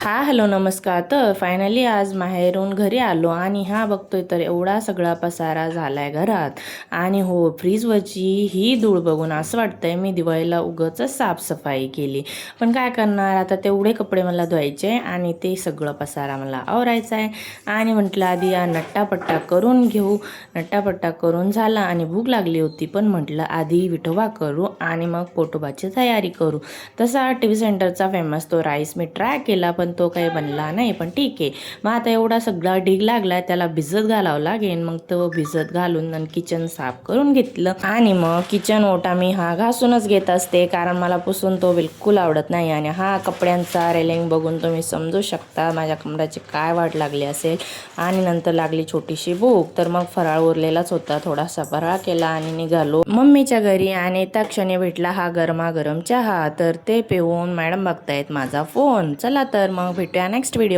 Hello नमस्कार. तर finally आज माहेरून घरी आलो आणि हा बघतोय तर एवढा सगळा पसारा झालाय घरात. आणि हो, फ्रीजवरची ही धूळ बघून असं वाटतंय मी दिवाळीला उगाच साफसफाई केली. पण काय करणार आता, तेवढे कपडे मला धुवायचे आणि ते सगळं पसारा मला आवरायचा आहे. आणि म्हटलं आधी या नट्टापट्टा करून घेऊ. नट्टापट्टा करून झाला आणि भूक लागली होती, पण म्हटलं आधी विठोबा करू आणि मग पोटोबाची तयारी करू. तसा टी व्ही सेंटरचा फेमस तो राईस मी ट्राय केला, पण तो काही बनला नाही. पण ठीक आहे, मग आता एवढा सगळा ढीग लागलाय, त्याला भिजत घालावं लागेल. मग तो भिजत घालून किचन साफ करून घेतलं. आणि मग किचन ओटा मी हा घासूनच घेत असते, कारण मला पुसून तो बिलकुल आवडत नाही. आणि हा कपड्यांचा रेलिंग बघून तुम्ही समजू शकता माझ्या कमराची काय वाट लागली असेल. आणि नंतर लागली छोटीशी भूक, तर मग फराळ उरलेलाच होता, थोडासा फराळ केला आणि निघालो मम्मीच्या घरी. आणि त्या क्षणी भेटला हा गरमागरम चहा, तर ते पिऊन मॅडम बघतायत माझा फोन. चला तर मग भेटूया नेक्स्ट व्हिडिओ.